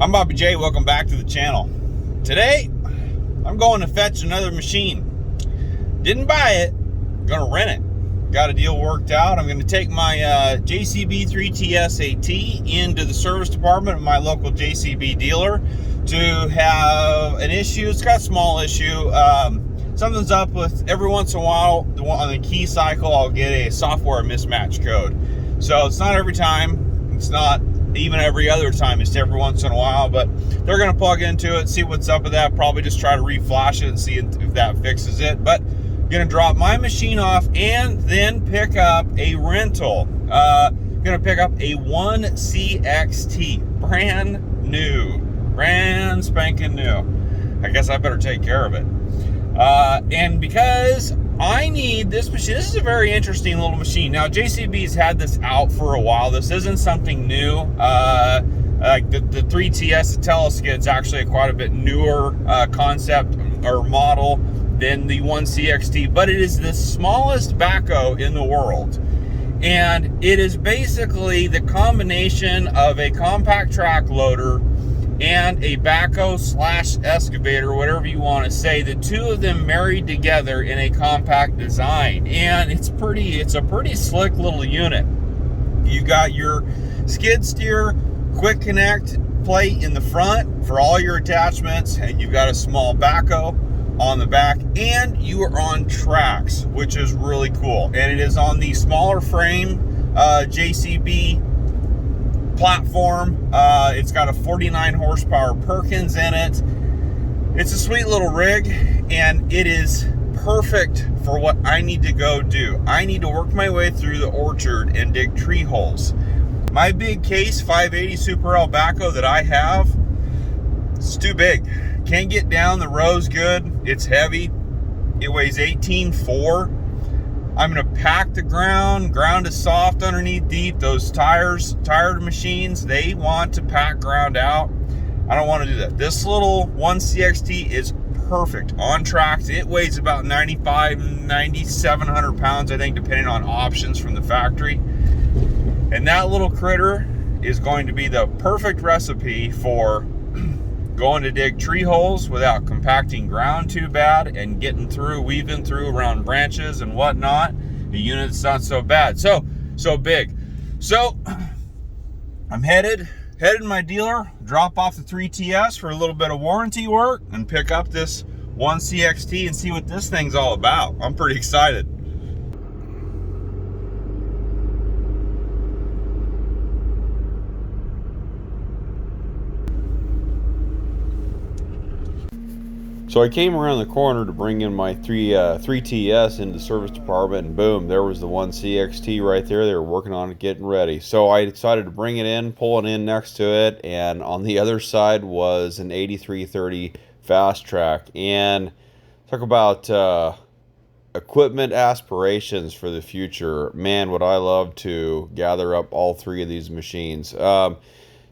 I'm Bobby J. Welcome back to the channel. Today, I'm going to fetch another machine. Didn't buy it, I'm gonna rent it. Got a deal worked out. I'm gonna take my JCB 3TS AT into the service department of my local JCB dealer to have an issue. It's got a small issue. Something's up with, every once in a while, on the key cycle, I'll get a software mismatch code. So it's not every time, it's not even every other time, it's every once in a while, but they're gonna plug into it, see what's up with that, probably just try to reflash it and see if that fixes it. But gonna drop my machine off and then pick up a rental. Gonna pick up a 1CXT, brand spanking new. I guess I better take care of it. And because I need this machine, this is a very interesting little machine. Now, JCB's had this out for a while. This isn't something new. Like the 3TS, the Teleskid, is actually quite a bit newer concept or model than the 1CXT, but it is the smallest backhoe in the world. And it is basically the combination of a compact track loader and a backhoe slash excavator, whatever you want to say, the two of them married together in a compact design. And it's a pretty slick little unit. You got your skid steer quick connect plate in the front for all your attachments, and you've got a small backhoe on the back, and you are on tracks, which is really cool. And it is on the smaller frame JCB platform. It's got a 49 horsepower Perkins in it. It's a sweet little rig, and it is perfect for what I need to go do. I need to work my way through the orchard and dig tree holes. My big case 580 Super L backhoe that I have, it's too big. Can't get down the rows good. It's heavy. It weighs 18.4. I'm gonna pack the ground. Ground is soft underneath deep. Those tired machines, they want to pack ground out. I don't want to do that. This little 1CXT is perfect on tracks. It weighs about 9,700 pounds, I think, depending on options from the factory. And that little critter is going to be the perfect recipe for going to dig tree holes without compacting ground too bad and weaving through around branches and whatnot. The unit's not so bad, so big. So I'm headed to my dealer, drop off the 3TS for a little bit of warranty work, and pick up this 1CXT and see what this thing's all about. I'm pretty excited. So I came around the corner to bring in my 3TS into the service department, and boom, there was the 1CXT right there. They were working on it, getting ready. So I decided to bring it in, pull it in next to it, and on the other side was an 8330 Fast Track. And talk about equipment aspirations for the future. Man, would I love to gather up all three of these machines.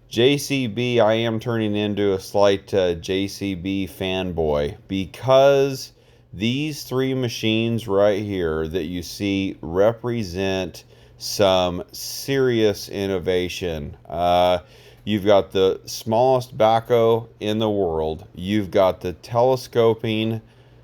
JCB, I am turning into a slight JCB fanboy, because these three machines right here that you see represent some serious innovation. You've got the smallest backhoe in the world, you've got the telescoping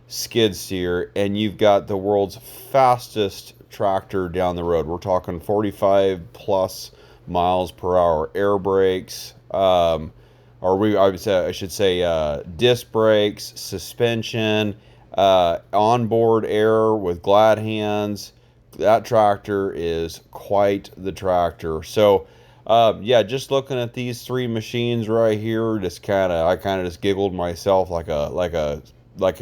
skid steer, and you've got the world's fastest tractor down the road. We're talking 45 plus miles per hour, air brakes, I should say disc brakes, suspension, onboard air with glad hands. That tractor is quite the tractor. So yeah, just looking at these three machines right here, I kind of just giggled myself like a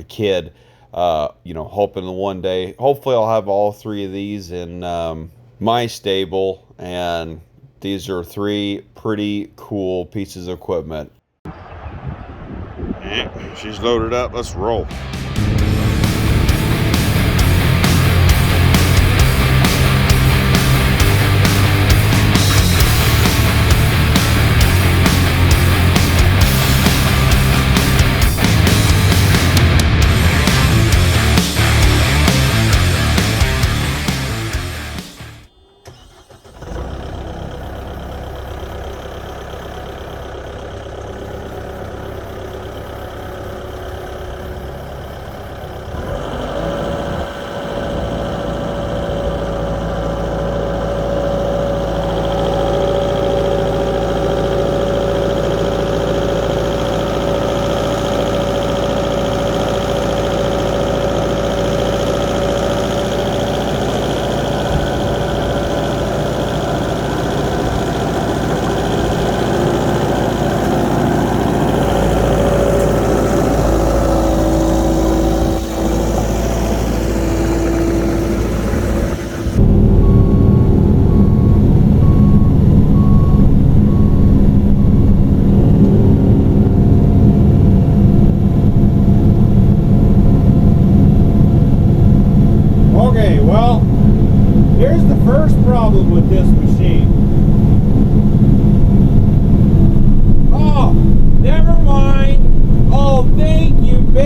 kid, you know, hoping that one day, hopefully I'll have all three of these in my stable. And these are three pretty cool pieces of equipment. Yeah, she's loaded up. Let's roll.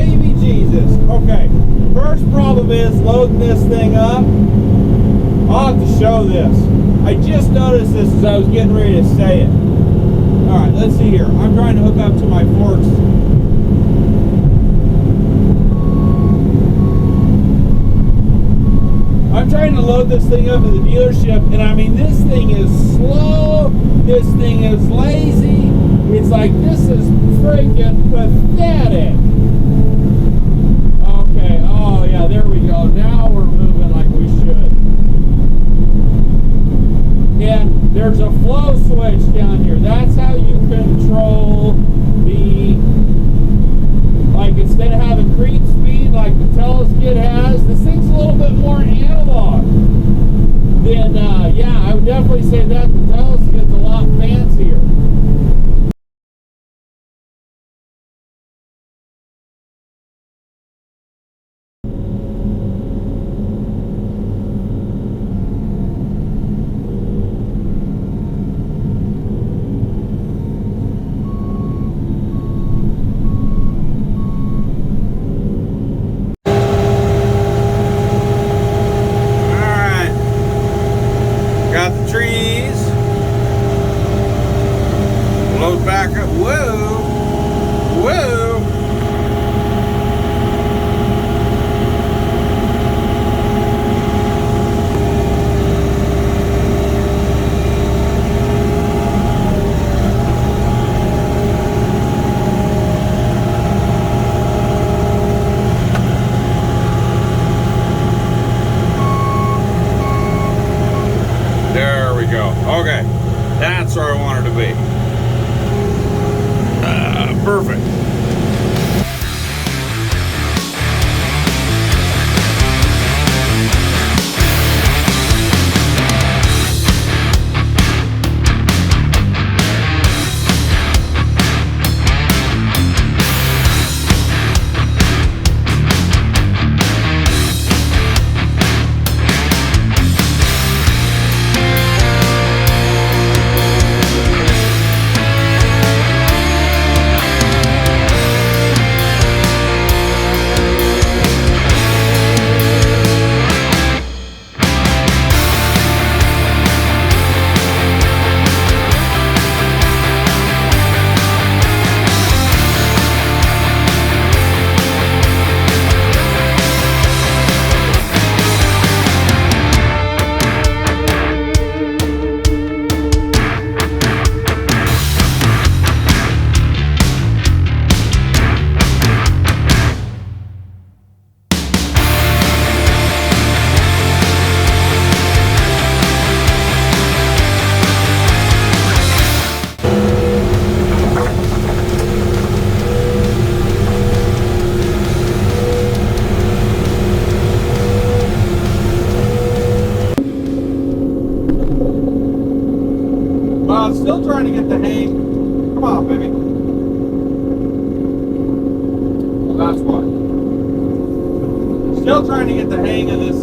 baby Jesus. Okay, first problem is loading this thing up. I'll have to show this. I just noticed this as I was getting ready to say it. Alright, let's see here. I'm trying to hook up to my forks. I'm trying to load this thing up at the dealership, and I mean, this thing is slow. This thing is lazy. It's like, this is freaking pathetic. Okay, oh yeah, there we go. Now we're moving like we should. And there's a flow switch down here. That's how you control the, like, instead of having creep speed like the Teleskid has, this thing's a little bit more analog. Then, yeah, I would definitely say that the Teleskid's a lot fancier. Load back up. Whoa. Whoa. There we go. Okay. That's where I wanted to be. Perfect. I'm still trying to get the hang. Come on, baby. Well, that's why. Still trying to get the hang of this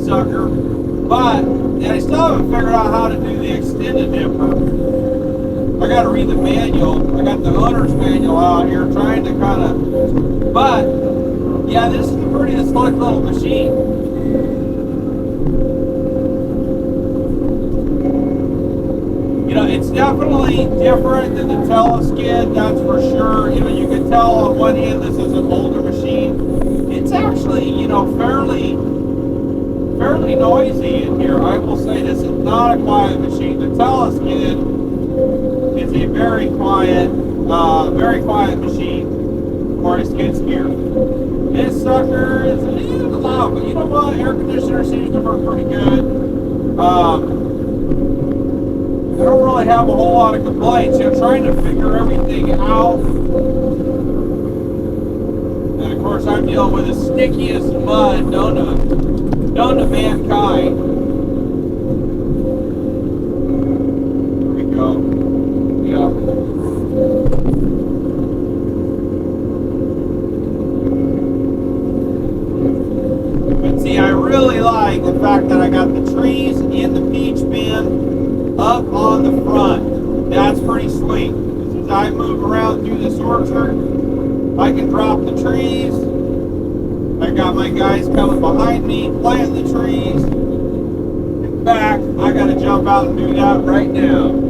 sucker, but I still haven't figured out how to do the extended dipper. I got to read the manual. I got the owner's manual out here trying to kind of, but yeah, this is a pretty slick little machine. You know, it's definitely different than the Teleskid, that's for sure. You know, you can tell on one hand this is an older machine. It's actually, you know, fairly noisy in here. I will say this is not a quiet machine. The Teleskid is a very quiet machine for a skid steer. This sucker is loud, but you know what? Air conditioner seems to work pretty good. I don't really have a whole lot of complaints. You know, trying to figure everything out. And of course, I'm dealing with the stickiest mud known to mankind. There we go. Yeah. But see, I really like the fact that I got the trees in the peach bin up on the front. That's pretty sweet. As I move around through this orchard, I can drop the trees. I got my guys coming behind me, plant the trees. In fact, I gotta jump out and do that right now.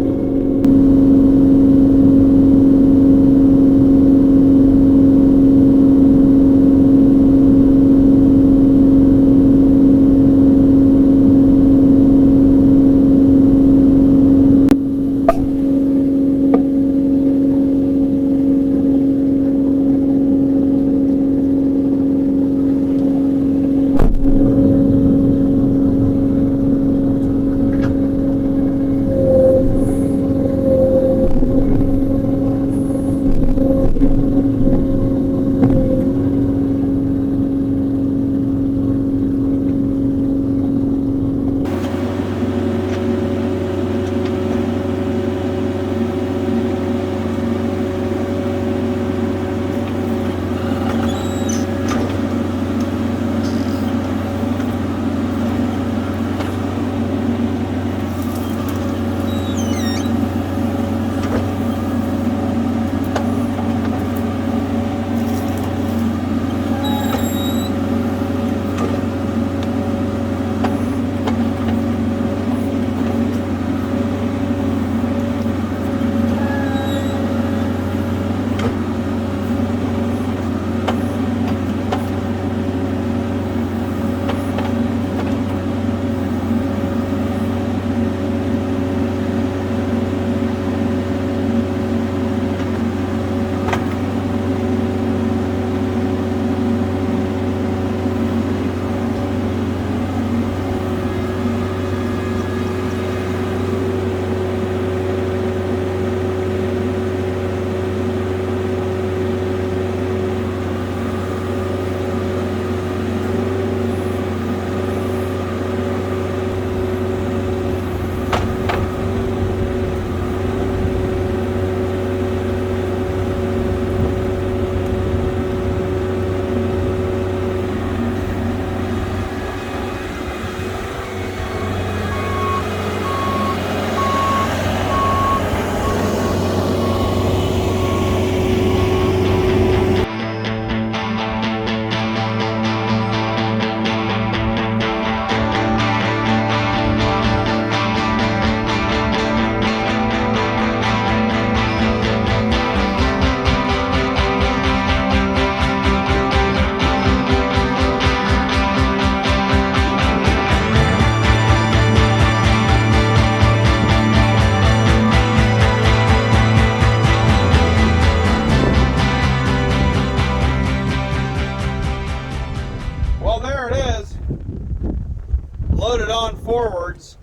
Loaded on forwards.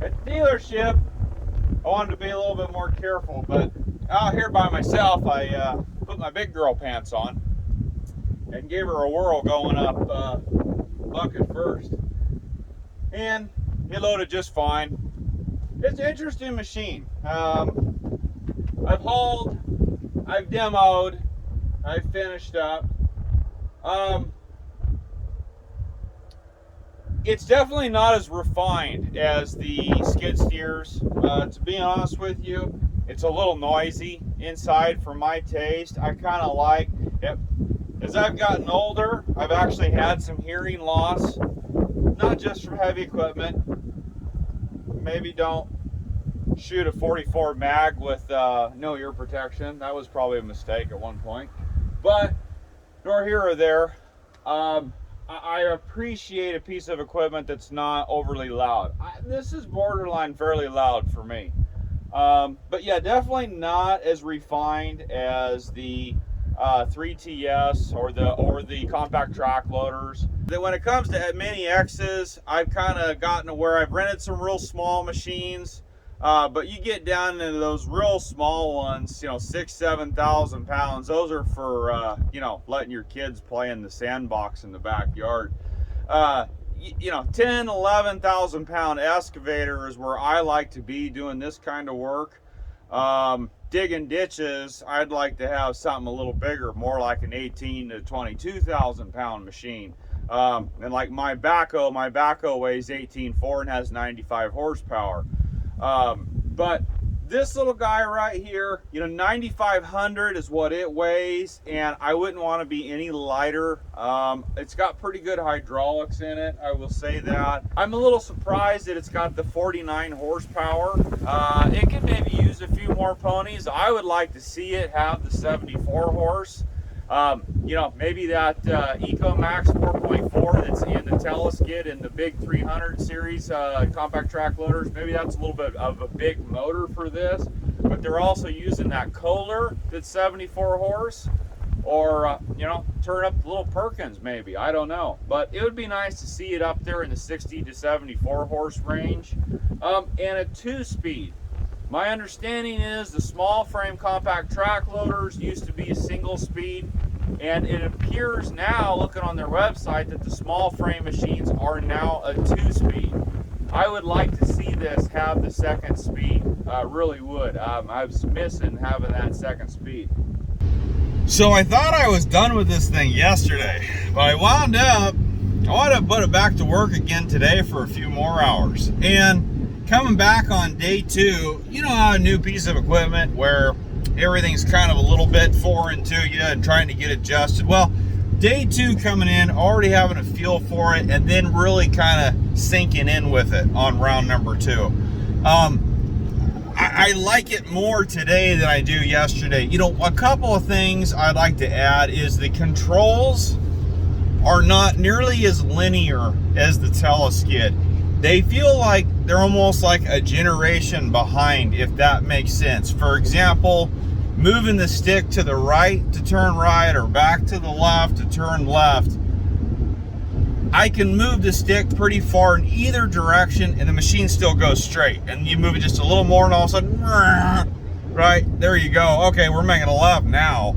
At the dealership, I wanted to be a little bit more careful, but out here by myself, I put my big girl pants on and gave her a whirl going up bucket first. And it loaded just fine. It's an interesting machine. I've hauled, I've demoed, I've finished up. It's definitely not as refined as the skid steers. To be honest with you, it's a little noisy inside for my taste. I kind of like it. As I've gotten older, I've actually had some hearing loss, not just from heavy equipment. Maybe don't shoot a 44 mag with no ear protection. That was probably a mistake at one point. But nor here or there. I appreciate a piece of equipment that's not overly loud. This is borderline fairly loud for me. But yeah, definitely not as refined as the 3TS or the compact track loaders. Then when it comes to Mini X's, I've kind of gotten to where I've rented some real small machines. But you get down into those real small ones, 6,000-7,000 pounds. Those are for, letting your kids play in the sandbox in the backyard. 10, 11,000 pound excavator is where I like to be doing this kind of work. Digging ditches, I'd like to have something a little bigger, more like an 18 to 22,000 pound machine. And like my backhoe weighs 18.4 and has 95 horsepower. But this little guy right here, you know, 9,500 is what it weighs, and I wouldn't want to be any lighter. It's got pretty good hydraulics in it, I will say that. I'm a little surprised that it's got the 49 horsepower. It could maybe use a few more ponies. I would like to see it have the 74 horse. You know, maybe that EcoMax 4.4 that's in the Teleskid and the big 300 series compact track loaders, maybe that's a little bit of a big motor for this, but they're also using that Kohler that's 74 horse, or you know, turn up the little Perkins maybe, I don't know, but it would be nice to see it up there in the 60 to 74 horse range, and a 2-speed. My understanding is the small frame compact track loaders used to be a single speed, and it appears now, looking on their website, that the small frame machines are now a 2-speed. I would like to see this have the 2nd speed. I really would. I was missing having that 2nd speed. So I thought I was done with this thing yesterday, but I wound up put it back to work again today for a few more hours. And coming back on day 2, you know how a new piece of equipment where everything's kind of a little bit foreign to you and trying to get adjusted. Well, day 2 coming in, already having a feel for it, and then really kind of sinking in with it on round number 2. I like it more today than I do yesterday. You know, a couple of things I'd like to add is the controls are not nearly as linear as the Teleskid. They feel like they're almost like a generation behind, if that makes sense. For example, moving the stick to the right to turn right, or back to the left to turn left, I can move the stick pretty far in either direction and the machine still goes straight. And you move it just a little more and all of a sudden, right, there you go. Okay, we're making a left now.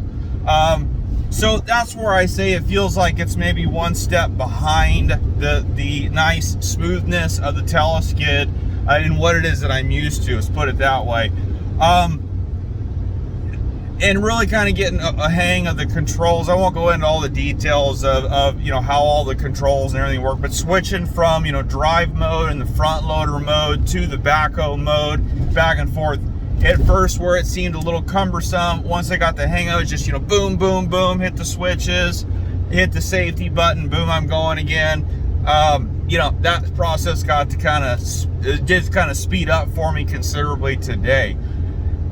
So that's where I say it feels like it's maybe one step behind the nice smoothness of the Teleskid and what it is that I'm used to, let's put it that way. And really kind of getting a hang of the controls. I won't go into all the details of you know, how all the controls and everything work, but switching from, you know, drive mode and the front loader mode to the backhoe mode, back and forth. At first, where it seemed a little cumbersome, once I got the hang of it, just, you know, boom, boom, boom, hit the switches, hit the safety button, boom, I'm going again. You know, that process got to kind of speed up for me considerably today.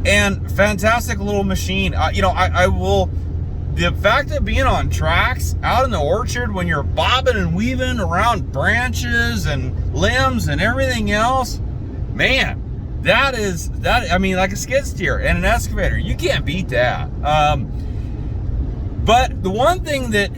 And fantastic little machine. You know, I will, the fact of being on tracks out in the orchard when you're bobbing and weaving around branches and limbs and everything else, man, that, I mean, like a skid steer and an excavator, you can't beat that. But the one thing that,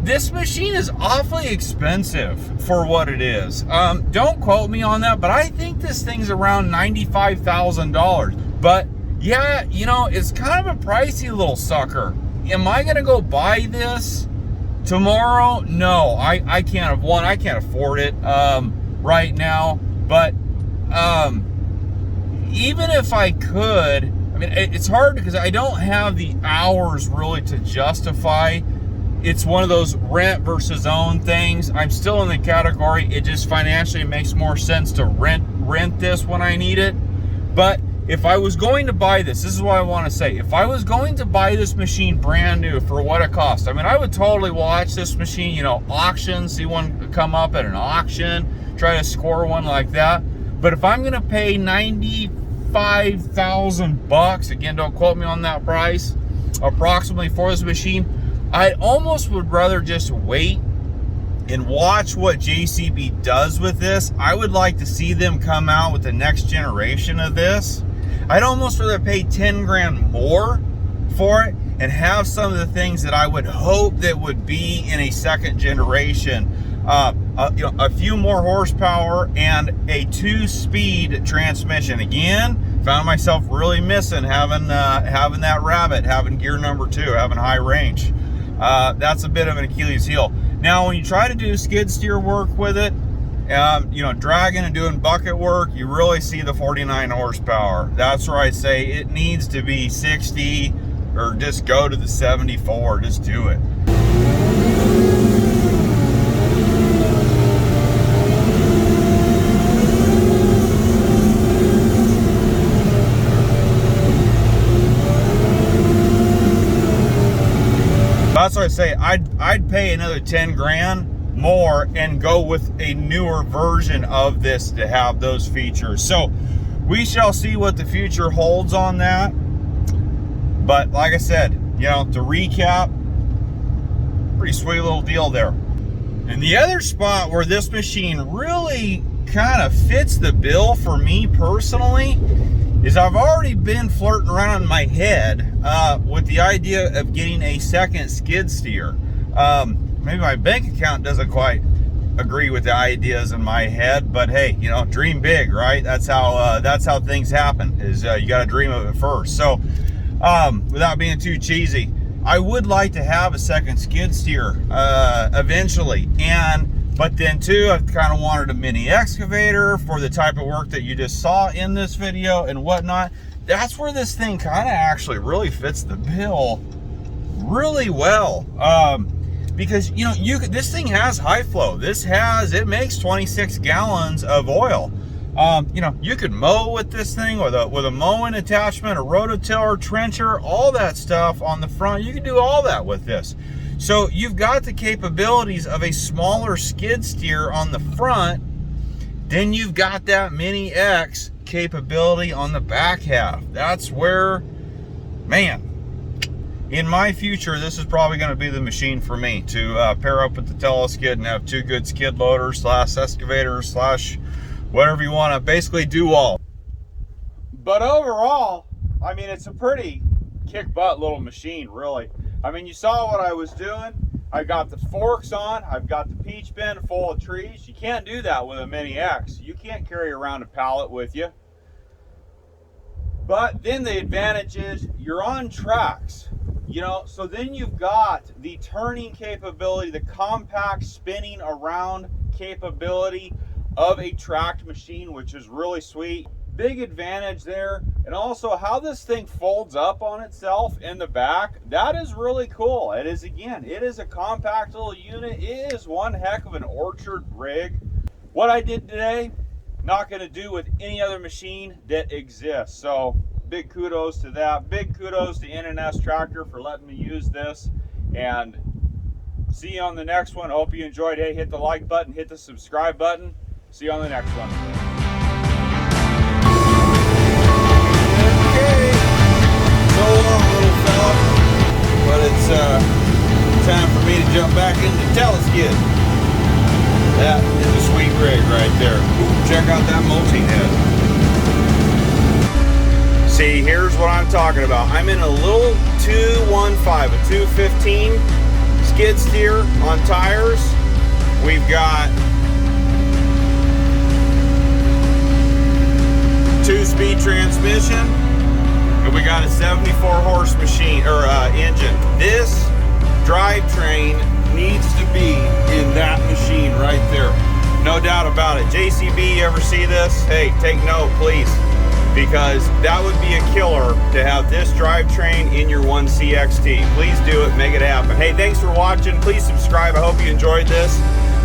this machine is awfully expensive for what it is. Don't quote me on that, but I think this thing's around $95,000. But yeah, you know, it's kind of a pricey little sucker. Am I gonna go buy this tomorrow? No, I can't. I can't afford it right now. But even if I could, I mean, it's hard because I don't have the hours really to justify. It's one of those rent versus own things. I'm still in the category, it just financially makes more sense to rent this when I need it. But if I was going to buy this is what I want to say. If I was going to buy this machine brand new for what it costs, I mean, I would totally watch this machine, you know, auction, see one come up at an auction, try to score one like that. But if I'm going to pay $95,000, again, don't quote me on that price, approximately for this machine, I almost would rather just wait and watch what JCB does with this. I would like to see them come out with the next generation of this. I'd almost rather pay 10 grand more for it and have some of the things that I would hope that would be in a second generation. You know, a few more horsepower and a 2-speed transmission. Again, found myself really missing having that Rabbit, having gear number 2, having high range. That's a bit of an Achilles heel. Now, when you try to do skid steer work with it, you know, dragging and doing bucket work, you really see the 49 horsepower. That's where I say it needs to be 60 or just go to the 74. Just do it. That's what I say. I'd pay another 10 grand more and go with a newer version of this to have those features. So we shall see what the future holds on that. But like I said, you know, to recap, pretty sweet little deal there. And the other spot where this machine really kind of fits the bill for me personally is I've already been flirting around in my head with the idea of getting a second skid steer. Maybe my bank account doesn't quite agree with the ideas in my head, but hey, you know, dream big, right? That's how things happen, is you got to dream of it first. So without being too cheesy, I would like to have a second skid steer eventually. But then too, I've kind of wanted a mini excavator for the type of work that you just saw in this video and whatnot. That's where this thing kind of actually really fits the bill really well. Because, you know, this thing has high flow. It makes 26 gallons of oil. You know, you could mow with this thing with a mowing attachment, a rototiller, trencher, all that stuff on the front. You can do all that with this. So you've got the capabilities of a smaller skid steer on the front, then you've got that Mini X capability on the back half. That's where, man, in my future, this is probably going to be the machine for me to pair up with the teleskid and have two good skid loaders / excavators / whatever you want to basically do all. But overall, I mean, it's a pretty kick butt little machine, really. I mean, you saw what I was doing. I got the forks on. I've got the peach bin full of trees. You can't do that with a Mini X. You can't carry around a pallet with you. But then the advantage is you're on tracks, you know, so then you've got the turning capability, the compact spinning around capability of a tracked machine, which is really sweet. Big advantage there. And also how this thing folds up on itself in the back, that is really cool. It is, again, it is a compact little unit. It is one heck of an orchard rig. What I did today, not going to do with any other machine that exists. So big kudos to that. Big kudos to N&S Tractor for letting me use this. And see you on the next one. Hope you enjoyed. Hey, hit the like button, hit the subscribe button. See you on the next one. Okay, so long, little fella, but it's time for me to jump back into teleskid. That is a sweet rig right there. Ooh, check out that multi-head. See, here's what I'm talking about. I'm in a little 215, a 215 skid steer on tires. We've got 2-speed transmission, and we got a 74 horse machine or engine. This drivetrain needs to be in that machine right there, no doubt about it. JCB, you ever see this? Hey, take note, please, because that would be a killer to have this drivetrain in your 1CXT. Please do it, make it happen. Hey, thanks for watching. Please subscribe. I hope you enjoyed this.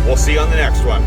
We'll see you on the next one.